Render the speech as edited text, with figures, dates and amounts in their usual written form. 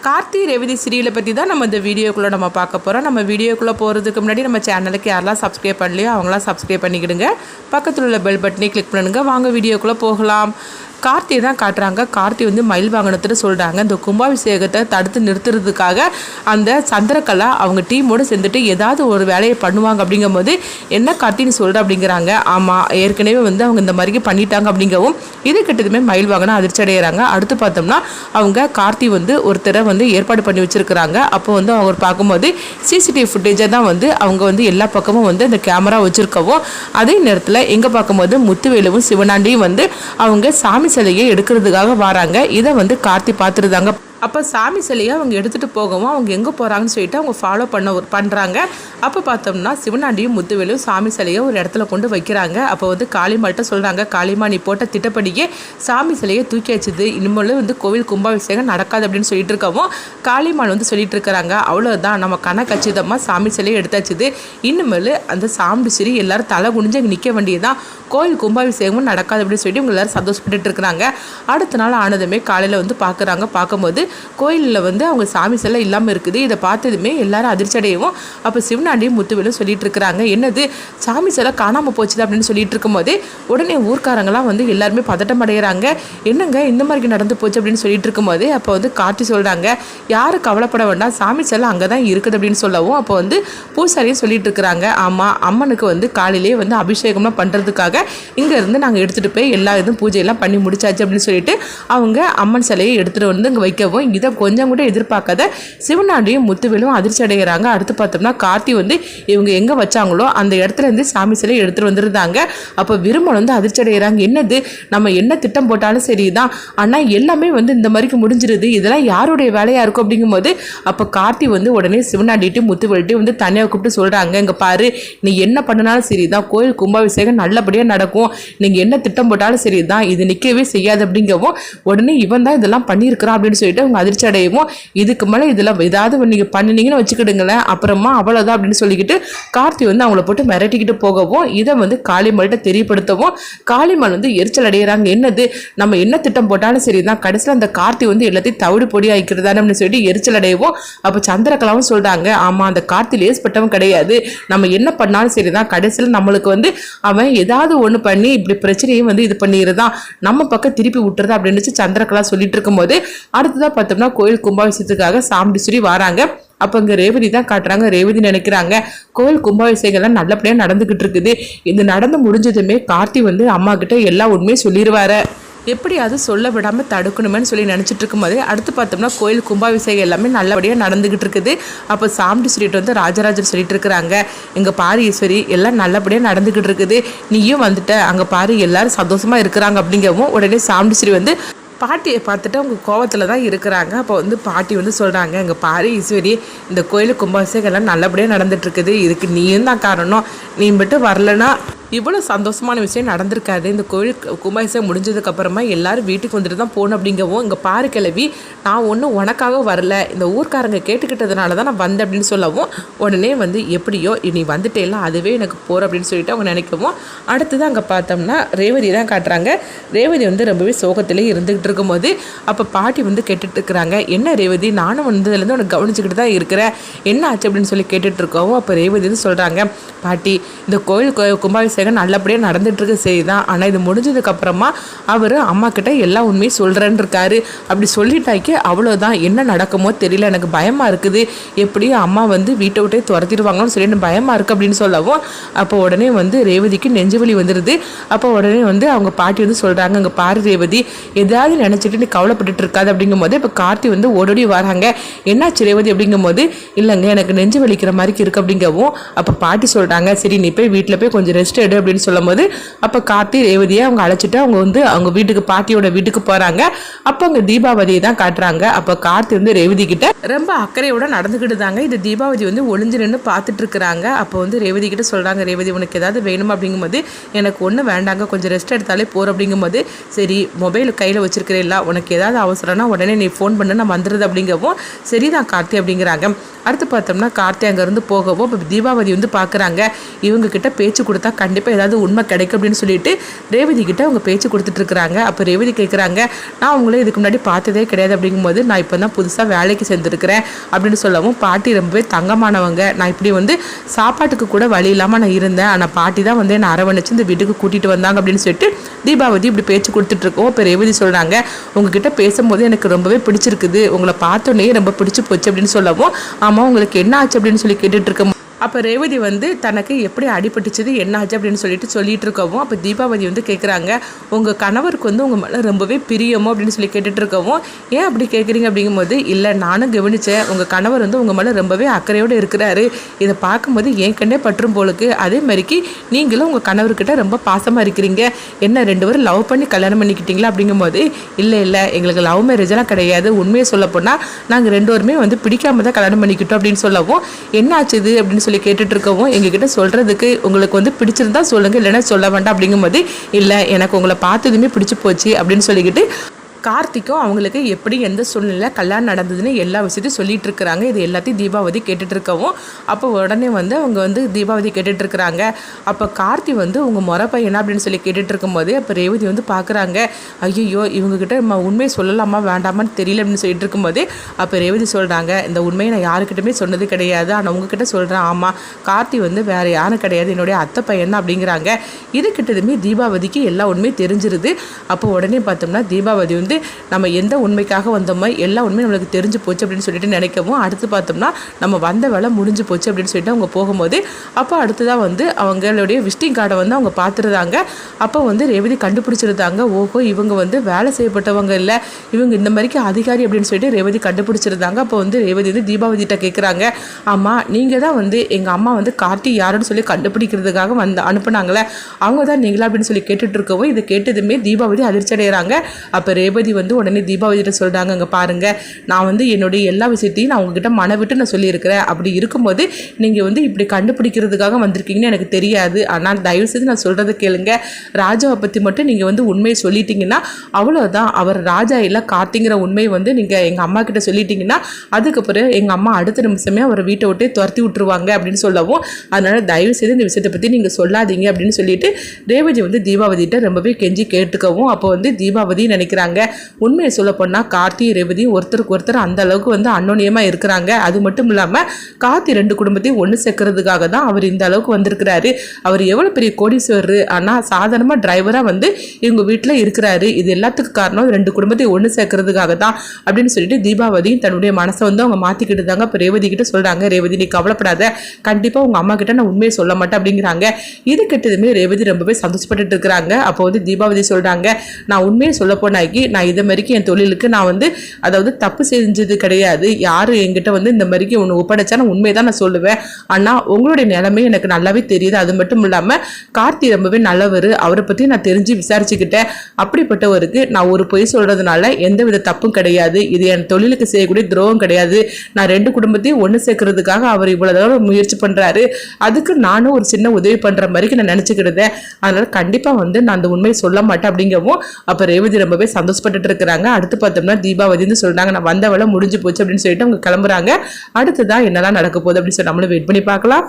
கார்த்தி ரேவதி சீரியலை பற்றி தான் நம்ம இந்த வீடியோக்குள்ளே நம்ம பார்க்க போகிறோம். நம்ம வீடியோக்குள்ளே போகிறதுக்கு முன்னாடி நம்ம சேனலுக்கு யாரெல்லாம் சப்ஸ்கிரைப் பண்ணலையோ அவங்களாம் சப்ஸ்கிரைப் பண்ணிக்கிடுங்க. பக்கத்தில் உள்ள பெல் பட்டனை கிளிக் பண்ணுங்க. வாங்க வீடியோக்குள்ளே போகலாம். கார்த்தி தான் காட்டுறாங்க. கார்த்தி வந்து மயில் வாகனத்துட்டு சொல்கிறாங்க இந்த கும்பாபிஷேகத்தை தடுத்து நிறுத்துறதுக்காக அந்த சந்திரகலா அவங்க டீமோடு சேர்ந்துட்டு ஏதாவது ஒரு வேலையை பண்ணுவாங்க. அப்படிங்கும்போது என்ன கார்த்தின்னு சொல்கிற அப்படிங்கிறாங்க. ஆமாம், ஏற்கனவே வந்து அவங்க இந்த மாதிரி பண்ணிட்டாங்க அப்படிங்கவும் இது கிட்டதுமே மயில் வாகனம் அதிர்ச்சி அடைகிறாங்க. அடுத்து பார்த்தோம்னா அவங்க கார்த்தி வந்து ஒருத்தரை வந்து ஏற்பாடு பண்ணி வச்சுருக்கிறாங்க. அப்போ வந்து அவர் பார்க்கும்போது சிசிடிவி ஃபுட்டேஜை தான் வந்து அவங்க வந்து எல்லா பக்கமும் வந்து அந்த கேமரா வச்சுருக்கவும் அதே நேரத்தில் எங்கே பார்க்கும்போது முத்துவேலுவும் சிவனாண்டியும் வந்து அவங்க சாமி சிலையை எடுக்கிறதுக்காக வராங்க. இதை வந்து கார்த்தி பார்த்துருந்தாங்க. அப்போ சாமி சிலையை அவங்க எடுத்துகிட்டு போகவும் அவங்க எங்கே போகிறாங்கன்னு சொல்லிட்டு அவங்க ஃபாலோ பண்ணுறாங்க. அப்போ பார்த்தோம்னா சிவனாண்டியும் முத்துவேலும் சாமி சிலையை ஒரு இடத்துல கொண்டு வைக்கிறாங்க. அப்போ வந்து காளிமாட்ட சொல்கிறாங்க, காளிமா நீ போட்ட திட்டப்படியே சாமி சிலையை தூக்கி வச்சுது, இனிமேல் வந்து கோவில் கும்பாபிஷேகம் நடக்காது அப்படின்னு சொல்லிட்டு இருக்கவும் காளிமான் வந்து சொல்லிட்டு இருக்கிறாங்க, அவ்வளோதான் நம்ம கணக்கச்சிதமாக சாமி சிலையை எடுத்தாச்சுது, இனிமேல் அந்த சாமி சிறி எல்லாரும் தலை குனிஞ்சு அங்கே நிற்க வேண்டியதுதான், கோவில் கும்பாபிஷேகமும் நடக்காது அப்படின்னு சொல்லிட்டு இவங்க எல்லாரும் சந்தோஷப்பட்டு இருக்கிறாங்க. அடுத்த நாள் ஆனதுமே காலையில் வந்து பார்க்குறாங்க. பார்க்கும்போது கோயிலில் வந்து அவங்க சாமி சிலை இல்லாமல் இருக்குது. இதை பார்த்ததுமே எல்லாரும் அதிர்ச்சி அடையவும் அப்போ சிவனாண்டியும் முத்துவேலும் சொல்லிட்டு இருக்கிறாங்க, என்னது சாமி சிலை காணாமல் போச்சுது அப்படின்னு சொல்லிட்டு இருக்கும்போதே உடனே ஊர்க்காரங்களாம் வந்து எல்லாருமே பதட்டம் அடைகிறாங்க. என்னங்க இந்த மாதிரி நடந்து போச்சு அப்படின்னு சொல்லிட்டு இருக்கும்போதே அப்போ வந்து காட்டி சொல்கிறாங்க, யாரும் கவலைப்பட வேண்டாம், சாமி சிலை அங்கே தான் இருக்குது அப்படின்னு சொல்லவும் அப்போ வந்து பூசாரியும் சொல்லிட்டு இருக்கிறாங்க, ஆமாம் அம்மனுக்கு வந்து காலையிலேயே வந்து அபிஷேகம்லாம் பண்ணுறதுக்காக இங்கேருந்து நாங்கள் எடுத்துகிட்டு போய் எல்லா இதுவும் பூஜையெல்லாம் பண்ணி முடிச்சாச்சு அப்படின்னு சொல்லிட்டு அவங்க அம்மன் சிலையை எடுத்துகிட்டு வந்து இங்கே வைக்கவும் இதை கொஞ்சம் கூட எதிர்பார்க்காத சிவனாண்டியும் முத்துவேலும் அதிர்ச்சி அடைகிறாங்க. அடுத்து பார்த்தோம்னா கார்த்தி வந்து இவங்க எங்கே வச்சாங்களோ அந்த இடத்துல இருந்து சாமி சிலையை எடுத்துகிட்டு வந்துருந்தாங்க. அப்போ விரும்பல் வந்து அதிர்ச்சி அடைகிறாங்க, என்னது நம்ம என்ன திட்டம் போட்டாலும் சரிதான், ஆனால் எல்லாமே வந்து இந்த மாதிரிக்கு முடிஞ்சிருது, இதெல்லாம் யாருடைய வேலையாக இருக்கும் அப்படிங்கும்போது அப்போ கார்த்தி வந்து உடனே சிவனாண்டிட்டு முத்துவேல்ட்டு வந்து தனியாக கூப்பிட்டு சொல்கிறாங்க, இங்கே பாரு நீ என்ன பண்ணினாலும் சரிதான், கோயில் கும்பாபிஷேகம் நல்லபடியாக நடக்கும், நீங்கள் என்ன திட்டம் போட்டாலும் சரிதான், இது நிற்கவே செய்யாது அப்படிங்கவும் உடனே இவன் தான் இதெல்லாம் பண்ணியிருக்கிறான் அப்படின்னு சொல்லிட்டு அவங்க அதிர்ச்சி அடையவும் இதுக்கு மேலே இதெல்லாம் ஏதாவது நீங்கள் பண்ணினீங்கன்னு வச்சுக்கிடுங்களேன் அப்புறமா அவ்வளோதான் அப்படின்னு சொல்லிக்கிட்டு கார்த்தி வந்து அவங்கள போட்டு மிரட்டிக்கிட்டு போகவும் இதை வந்து காளிமல்கிட்ட தெரியப்படுத்தவும் காளிமல் வந்து எரிச்சல் அடைகிறாங்க, என்னது நம்ம என்ன திட்டம் போட்டாலும் சரிதான், கடைசியில் அந்த கார்த்தி வந்து எல்லாத்தையும் தவிடு பொடி ஆகிக்கிறதானு அப்படின்னு சொல்லிட்டு எரிச்சல் அடையவும் அப்போ சந்திரகலாவும் சொல்கிறாங்க, ஆமாம் அந்த கார்த்தி லேஸ்பட்டவன் கிடையாது, நம்ம என்ன பண்ணாலும் சரிதான், கடைசியில் நம்மளுக்கு வந்து அவன் ஏதாவது ஒன்று பண்ணி இப்படி பிரச்சனையும் வந்து இது பண்ணிடுறதான், நம்ம பக்கம் திருப்பி விட்டுறதா அப்படின்னு சந்திரகலா சொல்லிட்டு இருக்கும்போது அடுத்ததான் பார்த்தோம்னா கோயில் கும்பாபிஷேகத்துக்காக சாமுண்டீஸ்வரி வராங்க. அப்போ இங்கே ரேவதி தான் காட்டுறாங்க. ரேவதி நினைக்கிறாங்க கோயில் கும்பாபிஷேகம்லாம் நல்லபடியாக நடந்துக்கிட்டு இருக்குது, இது நடந்து முடிஞ்சதுமே கார்த்தி வந்து அம்மா கிட்ட எல்லா உண்மையும் சொல்லிடுவாரு, எப்படியாவது சொல்ல விடாமல் தடுக்கணுமேனு சொல்லி நினச்சிட்டு இருக்கும்போதே அடுத்து பார்த்தோம்னா கோயில் கும்பாபிஷேகம் எல்லாமே நல்லபடியாக நடந்துக்கிட்டு இருக்குது. அப்போ சாமுண்டி சொல்லிட்டு வந்து ராஜராஜர் சொல்லிட்டு இருக்கிறாங்க, எங்கள் பாரு ஈஸ்வரி எல்லாம் நல்லபடியாக நடந்துக்கிட்டு இருக்குது, நீயும் வந்துட்ட அங்கே பாரு எல்லாரும் சந்தோஷமாக இருக்கிறாங்க அப்படிங்கவும் உடனே சாமுண்டீஸ்வரி வந்து பாட்டியை பார்த்துட்டு அவங்க கோவத்தில் தான் இருக்கிறாங்க. அப்போ வந்து பாட்டி வந்து சொல்கிறாங்க, எங்கள் பாரு ஈஸ்வரி இந்த கோயில் கும்பாபிஷேகம் எல்லாம் நல்லபடியாக நடந்துட்டுருக்குது, இதுக்கு நீயும் தான் காரணம், நீ மட்டும் வரலன்னா இவ்வளோ சந்தோஷமான விஷயம் நடந்திருக்காது, இந்த கோயில் கும்பாபிஷேகம் முடிஞ்சதுக்கப்புறமா எல்லோரும் வீட்டுக்கு வந்துட்டு தான் போகணும் அப்படிங்கவும் இங்கே பாரு கிளவி நான் ஒன்றும் உனக்காக வரல, இந்த ஊர்க்காரங்க கேட்டுக்கிட்டதுனால தான் நான் வந்தேன் அப்படின்னு சொல்லவும் உடனே வந்து எப்படியோ நீ வந்துட்டேலாம் அதுவே எனக்கு போகிற அப்படின்னு சொல்லிட்டு அவங்க நினைக்கவும் அடுத்தது அங்கே பார்த்தோம்னா ரேவதி தான் காட்டுறாங்க. ரேவதி வந்து ரொம்பவே சோகத்திலே இருந்துக்கிட்டு இருக்கும்போது அப்போ பாட்டி வந்து கேட்டுட்டு இருக்கிறாங்க, என்ன ரேவதி நானும் வந்ததுலேருந்து உனக்கு கவனிச்சுக்கிட்டு தான் இருக்கிறேன், என்ன ஆச்சு அப்படின்னு சொல்லி கேட்டுட்டு இருக்கவும் அப்போ ரேவதி வந்து சொல்கிறாங்க, பாட்டி இந்த கோயில் கும்பாபிஷேகம் நல்லபடியாக நடந்துட்டு இருக்கு சரிதான், ஆனால் இது முடிஞ்சதுக்கப்புறமா அவர் அம்மா கிட்ட எல்லா உண்மையும் சொல்கிறேன்னு இருக்காரு, அப்படி சொல்லிட்டாக்கி அவ்வளோதான், என்ன நடக்குமோ தெரியல, எனக்கு பயமாக இருக்குது, எப்படியும் அம்மா வந்து வீட்டை விட்டே துரத்திடுவாங்கன்னு சொல்லி எனக்கு பயமாக இருக்குது அப்படின்னு சொல்லவும் அப்போ உடனே வந்து ரேவதிக்கு நெஞ்சு வலி வந்துடுது. அப்போ உடனே வந்து அவங்க பாட்டி வந்து சொல்கிறாங்க, அங்கே பாரு ரேவதி எதாவது நினச்சிட்டு நீ கவலைப்பட்டுட்டு இருக்காது அப்படிங்கும்போது இப்போ கார்த்தி வந்து ஓடோடி வராங்க, என்னாச்சு ரேவதி அப்படிங்கும்போது இல்லைங்க எனக்கு நெஞ்சு வலிக்கிற மாதிரி இருக்குது அப்படிங்கவும் அப்போ பாட்டி சொல்கிறாங்க, சரி நீ போய் வீட்டில் போய் கொஞ்சம் ரெஸ்ட் எடு அப்படின்னு சொல்லும் போது அப்போ கார்த்தி ரேவதியை அவங்க அழைச்சிட்டு அவங்க வந்து அவங்க வீட்டுக்கு பாட்டியோட வீட்டுக்கு போகிறாங்க. அப்போ அங்கே தீபாவதியை தான் காட்டுறாங்க. அப்போ கார்த்தி வந்து ரேவதி கிட்ட ரொம்ப அக்கறையோட நடந்துக்கிட்டு தாங்க இது தீபாவதி வந்து ஒளிஞ்சு நின்று பார்த்துட்டு இருக்கிறாங்க. அப்போ வந்து ரேவதி கிட்ட சொல்கிறாங்க, ரேவதி உனக்கு ஏதாவது வேணுமா அப்படிங்கும்போது எனக்கு ஒன்றும் வேண்டாங்க, கொஞ்சம் ரெஸ்ட் எடுத்தாலே போகிற அப்படிங்கும்போது சரி மொபைல் கையில் வச்சிருக்கிறேன்ல உனக்கு ஏதாவது அவசரம்னா உடனே நீ ஃபோன் பண்ணு நான் வந்துடுது அப்படிங்கவும் சரிதான் கார்த்தி அப்படிங்கிறாங்க. அடுத்து பார்த்தோம்னா கார்த்தி அங்கேருந்து போகவும் இப்போ தீபாவதி வந்து பார்க்குறாங்க, இவங்க கிட்ட பேச்சு கொடுத்தா கண்டிப்பாக கண்டிப்பாக ஏதாவது உண்மை கிடைக்கும் அப்படின்னு சொல்லிட்டு ரேவதி கிட்ட அவங்க பேச்சு கொடுத்துட்ருக்குறாங்க. அப்போ ரேவதி கேட்குறாங்க, நான் உங்களே இதுக்கு முன்னாடி பார்த்ததே கிடையாது அப்படிங்கும்போது நான் இப்போ தான் புதுசாக வேலைக்கு சேர்ந்துருக்கிறேன் அப்படின்னு சொல்லவும், பாட்டி ரொம்பவே தங்கமானவங்க, நான் இப்படி வந்து சாப்பாட்டுக்கு கூட வழி இல்லாமல் நான் இருந்தேன், ஆனால் பாட்டி தான் வந்து என்னை அரவணைச்சு இந்த வீட்டுக்கு கூட்டிகிட்டு வந்தாங்க அப்படின்னு சொல்லிட்டு தீபாவதி இப்படி பேச்சு கொடுத்துட்ருக்கோம். இப்போ ரேவதி சொல்கிறாங்க, உங்ககிட்ட பேசும்போது எனக்கு ரொம்பவே பிடிச்சிருக்குது, உங்களை பார்த்தோன்னே ரொம்ப பிடிச்சி போச்சு அப்படின்னு சொல்லவும், ஆமாம் உங்களுக்கு என்ன ஆச்சு அப்படின்னு சொல்லி கேட்டுட்டு இருக்க. அப்போ ரேவதி வந்து தனக்கு எப்படி அடிபட்டுச்சுது என்ன ஆச்சு அப்படின்னு சொல்லிட்டு இருக்கவும், அப்போ தீபாவதி வந்து கேட்குறாங்க, உங்கள் கணவருக்கு வந்து உங்கள் மேலே ரொம்பவே பிரியமோ அப்படின்னு சொல்லி கேட்டுட்டு இருக்கவும், ஏன் அப்படி கேட்குறீங்க அப்படிங்கும்போது, இல்லை நானும் கவனித்தேன், உங்கள் கணவர் வந்து உங்கள் மேலே ரொம்பவே அக்கறையோடு இருக்கிறாரு, இதை பார்க்கும்போது என் கண்ணே பற்றும் போலுக்கு, அதே மாதிரிக்கு நீங்களும் உங்கள் கணவர்கிட்ட ரொம்ப பாசமாக இருக்கிறீங்க, என்ன 2 பேரும் லவ் பண்ணி கல்யாணம் பண்ணிக்கிட்டீங்களா அப்படிங்கும்போது, இல்லை எங்களுக்கு லவ் மேரேஜெல்லாம் கிடையாது, உண்மையை சொல்ல போனால் நாங்கள் 2 பேருமே வந்து பிடிக்காம தான் கல்யாணம் பண்ணிக்கிட்டோம் அப்படின்னு சொல்லவும், என்ன ஆச்சுது அப்படின்னு சொல்லி கேட்டுட்டு இருக்கவும், எங்ககிட்ட சொல்கிறதுக்கு உங்களுக்கு வந்து பிடிச்சிருந்தா சொல்லுங்கள், இல்லைன்னா சொல்ல வேண்டாம் அப்படிங்கும்போது, இல்லை எனக்கு உங்களை பார்த்ததுமே பிடிச்சி போச்சு அப்படின்னு சொல்லிக்கிட்டு கார்த்திக்கும் அவங்களுக்கு எப்படி எந்த சூழ்நிலை கல்யாணம் நடந்ததுன்னு எல்லா விஷயத்தையும் சொல்லிட்டு இருக்கிறாங்க. இது எல்லாத்தையும் தீபாவதி கேட்டுட்டு இருக்கவும், அப்போ உடனே வந்து அவங்க வந்து தீபாவதி கேட்டுட்டு இருக்கிறாங்க. அப்போ கார்த்தி வந்து உங்கள் முறை பையனா அப்படின்னு சொல்லி கேட்டுட்டு இருக்கும்போது, அப்போ ரேவதி வந்து பார்க்குறாங்க, ஐயோ இவங்ககிட்ட நம்ம உண்மையை சொல்லலாமா வேண்டாமான்னு தெரியல அப்படின்னு சொல்லிட்டு இருக்கும்போது, அப்போ ரேவதி சொல்கிறாங்க, இந்த உண்மையை நான் யாருக்கிட்டுமே சொன்னது கிடையாது, ஆனால் உங்ககிட்ட சொல்கிறேன், ஆமாம் கார்த்தி வந்து வேறு யாரும் கிடையாது, என்னுடைய அத்தை பையன் தான் அப்படிங்கிறாங்க. இது கிட்டதுமே தீபாவதிக்கு எல்லா உண்மையும் தெரிஞ்சிருது. அப்போ உடனே பார்த்தோம்னா தீபாவதி வந்து நம்ம எந்த உண்மைக்காக வந்தோமோ எல்லா உண்மையும் நம்மளுக்கு தெரிஞ்சு போச்சு அப்படின்னு சொல்லிட்டு நினைக்கவும், அடுத்து பார்த்தோம்னா நம்ம வந்த வேலை முடிஞ்சு போச்சு அப்படின்னு சொல்லிட்டு அவங்க போகும்போது, அப்போ அடுத்ததாக வந்து அவங்களுடைய விசிட்டிங் கார்டை வந்து அவங்க பார்த்துருந்தாங்க. அப்போ வந்து ரேவதி கண்டுபிடிச்சிருந்தாங்க, ஓஹோ இவங்க வந்து வேலை செய்யப்பட்டவங்க இல்லை, இவங்க இந்த மாதிரிக்கு அதிகாரி அப்படின்னு சொல்லிட்டு ரேவதி கண்டுபிடிச்சிருந்தாங்க. அப்போ வந்து ரேவதி வந்து தீபாவதிட்ட கேட்குறாங்க, ஆமாம் நீங்கள் தான் வந்து எங்கள் அம்மா வந்து கார்த்தி யாருன்னு சொல்லி கண்டுபிடிக்கிறதுக்காக வந்து அனுப்புனாங்களே, அவங்க தான் நீங்களா அப்படின்னு சொல்லி கேட்டுட்டு இருக்கவும், இதை கேட்டதுமே தீபாவதி அதிர்ச்சி அடைகிறாங்க. அப்போ ரேவதி வந்து உடனே தீபாவதிட்ட சொல்கிறாங்க, அங்கே பாருங்கள் நான் வந்து என்னுடைய எல்லா விஷயத்தையும் நான் உங்ககிட்ட மனவிட்டு நான் சொல்லியிருக்கிறேன், அப்படி இருக்கும்போது நீங்கள் வந்து இப்படி கண்டுபிடிக்கிறதுக்காக வந்திருக்கீங்கன்னு எனக்கு தெரியாது, ஆனால் தயவுசெய்து நான் சொல்கிறத கேளுங்க, ராஜாவை பற்றி மட்டும் நீங்கள் வந்து உண்மையை சொல்லிட்டீங்கன்னா அவ்வளோதான், அவர் ராஜா இல்லை கார்த்திங்கிற உண்மையை வந்து நீங்கள் எங்கள் அம்மா கிட்ட சொல்லிட்டீங்கன்னா அதுக்கப்புறம் எங்கள் அம்மா அடுத்த நிமிஷமே அவரை வீட்டை விட்டு துரத்தி விட்டுருவாங்க அப்படின்னு சொல்லவும், அதனால் தயவுசெய்து இந்த விஷயத்தை பற்றி நீங்கள் சொல்லாதீங்க அப்படின்னு சொல்லிட்டு ரேவதி வந்து தீபாவதிட்ட ரொம்பவே கெஞ்சி கேட்டுக்கவும், அப்போ வந்து தீபாவதி நினைக்கிறாங்க, உண்மையை சொல்ல போனால் கார்த்தி ரேவதி ஒருத்தருக்கு ஒருத்தர் அந்த அளவுக்கு வந்து அன்னோன்யமாக இருக்கிறாங்க. அது மட்டும் இல்லாமல் கார்த்தி 2 குடும்பத்தையும் ஒன்று சேர்க்கறதுக்காக தான் அவர் இந்த அளவுக்கு வந்திருக்கிறாரு. அவர் எவ்வளோ பெரிய கோடீஸ்வரர், ஆனால் சாதாரணமாக டிரைவராக வந்து இவங்க வீட்டில் இருக்கிறாரு. இது எல்லாத்துக்கும் காரணம் 2 குடும்பத்தையும் ஒன்று சேர்க்கறதுக்காக தான் அப்படின்னு சொல்லிட்டு தீபாவதியும் தன்னுடைய மனசை வந்து அவங்க மாற்றிக்கிட்டு தாங்க. இப்போ ரேவதி கிட்ட சொல்கிறாங்க, ரேவதி நீ கவலைப்படாத, கண்டிப்பாக உங்கள் அம்மா கிட்ட நான் உண்மையை சொல்ல மாட்டேன் அப்படிங்கிறாங்க. இது கிட்டதுமே ரேவதி ரொம்பவே சந்தோஷப்பட்டு இருக்கிறாங்க. அப்போ வந்து தீபாவதி சொல்கிறாங்க, நான் உண்மையை சொல்ல போனாக்கி நான் இதை மாதிரிக்கு என் தொழிலுக்கு நான் வந்து அதாவது தப்பு செஞ்சது கிடையாது, யார் என்கிட்ட வந்து இந்த மாதிரிக்கு ஒன்று ஒப்படைச்சா நான் உண்மையை தான் நான் சொல்லுவேன், ஆனால் உங்களுடைய நிலைமை எனக்கு நல்லாவே தெரியுது, அது மட்டும் இல்லாமல் கார்த்தி ரொம்பவே நல்லவர், அவரை பற்றி நான் தெரிஞ்சு விசாரிச்சுக்கிட்டேன், அப்படிப்பட்டவருக்கு நான் ஒரு பொய் சொல்கிறதுனால எந்த வித தப்பும் கிடையாது, இது என் தொழிலுக்கு செய்யக்கூடிய துரோகம் கிடையாது, நான் 2 குடும்பத்தையும் ஒன்று சேர்க்கறதுக்காக அவர் இவ்வளோ தூரம் முயற்சி பண்ணுறாரு, அதுக்கு நானும் ஒரு சின்ன உதவி பண்ணுற மாதிரிக்கு நான் நினச்சிக்கிட்டேன், அதனால் கண்டிப்பாக வந்து நான் அந்த உண்மையை சொல்ல மாட்டேன் அப்படிங்கவும், அப்போ ரேவதி ரொம்பவே சந்தோஷப்பட்டு இருக்கிறாங்க. அடுத்து பார்த்தோம்னா தீபாவதினு சொல்றாங்க, நான் வந்த வேலை முடிஞ்சு போச்சு அப்படின்னு சொல்லிட்டு அவங்க கிளம்புறாங்க. அடுத்ததான் என்னெல்லாம் நடக்க போகுது அப்படின்னு சொல்லி நம்மளும் வெயிட் பண்ணி பார்க்கலாம்.